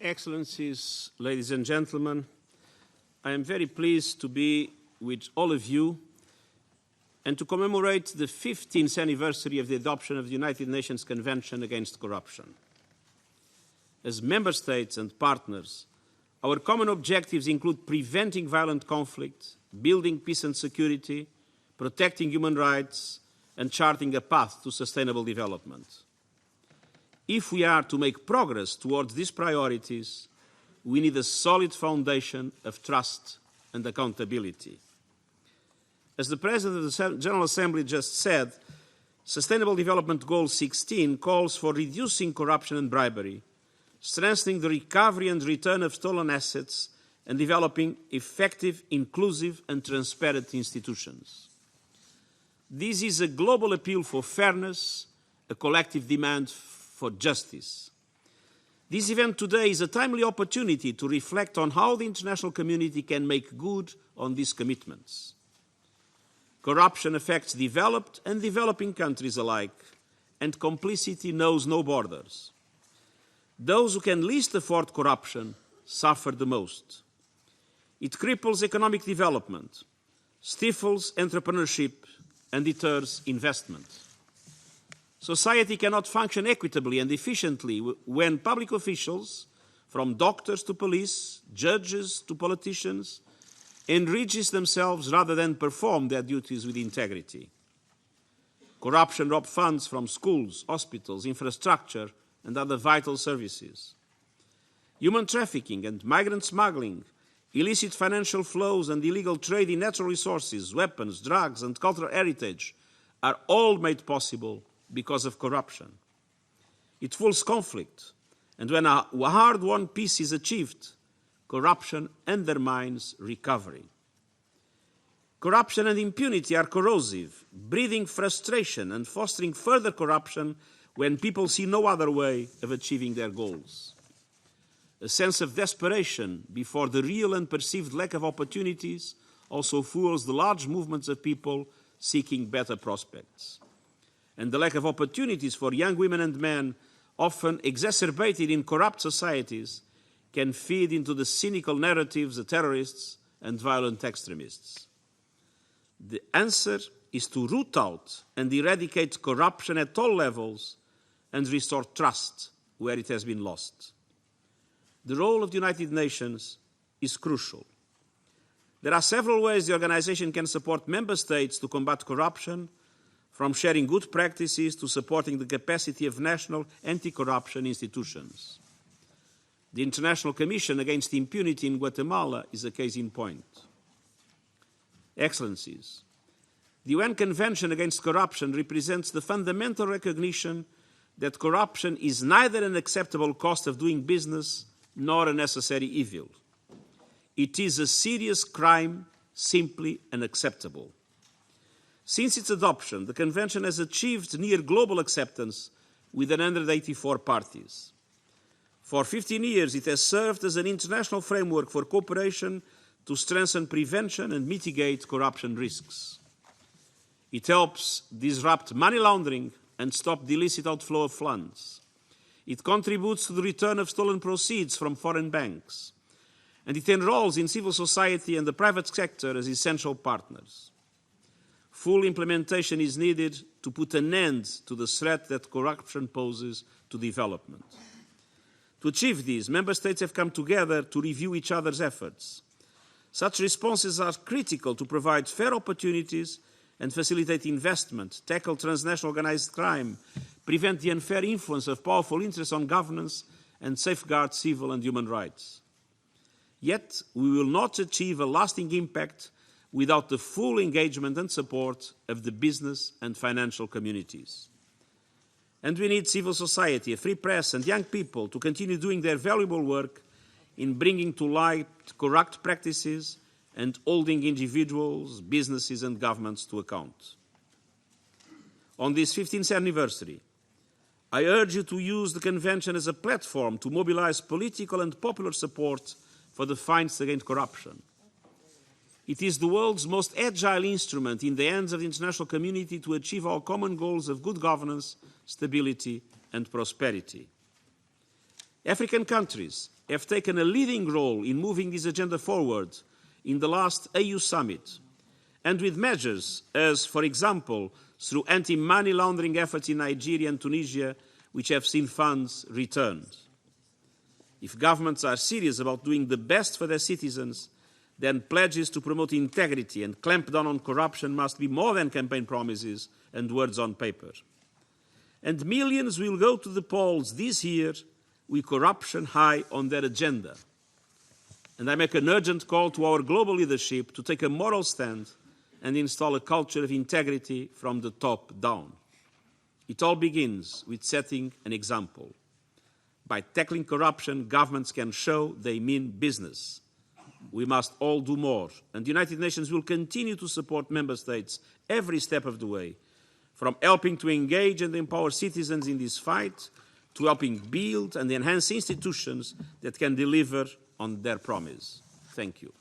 Excellencies, ladies and gentlemen, I am very pleased to be with all of you and to commemorate the 15th anniversary of the adoption of the United Nations Convention Against Corruption. As member states and partners, our common objectives include preventing violent conflict, building peace and security, protecting human rights, and charting a path to sustainable development. If we are to make progress towards these priorities, we need a solid foundation of trust and accountability. As the President of the General Assembly just said, Sustainable Development Goal 16 calls for reducing corruption and bribery, strengthening the recovery and return of stolen assets, and developing effective, inclusive, and transparent institutions. This is a global appeal for fairness, a collective demand for justice. This event today is a timely opportunity to reflect on how the international community can make good on these commitments. Corruption affects developed and developing countries alike, and complicity knows no borders. Those who can least afford corruption suffer the most. It cripples economic development, stifles entrepreneurship, and deters investment. Society cannot function equitably and efficiently when public officials, from doctors to police, judges to politicians, enrich themselves rather than perform their duties with integrity. Corruption robs funds from schools, hospitals, infrastructure, and other vital services. Human trafficking and migrant smuggling, illicit financial flows and illegal trade in natural resources, weapons, drugs, and cultural heritage are all made possible because of corruption. It fuels conflict, and when a hard-won peace is achieved, corruption undermines recovery. Corruption and impunity are corrosive, breeding frustration and fostering further corruption when people see no other way of achieving their goals. A sense of desperation before the real and perceived lack of opportunities also fuels the large movements of people seeking better prospects. And the lack of opportunities for young women and men, often exacerbated in corrupt societies, can feed into the cynical narratives of terrorists and violent extremists. The answer is to root out and eradicate corruption at all levels and restore trust where it has been lost. The role of the United Nations is crucial. There are several ways the organization can support member states to combat corruption, from sharing good practices to supporting the capacity of national anti-corruption institutions. The International Commission Against Impunity in Guatemala is a case in point. Excellencies, the UN Convention Against Corruption represents the fundamental recognition that corruption is neither an acceptable cost of doing business nor a necessary evil. It is a serious crime, simply unacceptable. Since its adoption, the Convention has achieved near global acceptance with 184 parties. For 15 years, it has served as an international framework for cooperation to strengthen prevention and mitigate corruption risks. It helps disrupt money laundering and stop the illicit outflow of funds. It contributes to the return of stolen proceeds from foreign banks. And it enrolls in civil society and the private sector as essential partners. Full implementation is needed to put an end to the threat that corruption poses to development. To achieve this, member states have come together to review each other's efforts. Such responses are critical to provide fair opportunities and facilitate investment, tackle transnational organized crime, prevent the unfair influence of powerful interests on governance, and safeguard civil and human rights. Yet, we will not achieve a lasting impact without the full engagement and support of the business and financial communities. And we need civil society, a free press, and young people to continue doing their valuable work in bringing to light corrupt practices and holding individuals, businesses, and governments to account. On this 15th anniversary, I urge you to use the Convention as a platform to mobilize political and popular support for the fight against corruption. It is the world's most agile instrument in the hands of the international community to achieve our common goals of good governance, stability, and prosperity. African countries have taken a leading role in moving this agenda forward in the last AU summit, and with measures as, for example, through anti-money laundering efforts in Nigeria and Tunisia, which have seen funds returned. If governments are serious about doing the best for their citizens, then pledges to promote integrity and clamp down on corruption must be more than campaign promises and words on paper. And millions will go to the polls this year with corruption high on their agenda. And I make an urgent call to our global leadership to take a moral stand and install a culture of integrity from the top down. It all begins with setting an example. By tackling corruption, governments can show they mean business. We must all do more, and the United Nations will continue to support member states every step of the way, from helping to engage and empower citizens in this fight to helping build and enhance institutions that can deliver on their promise. Thank you.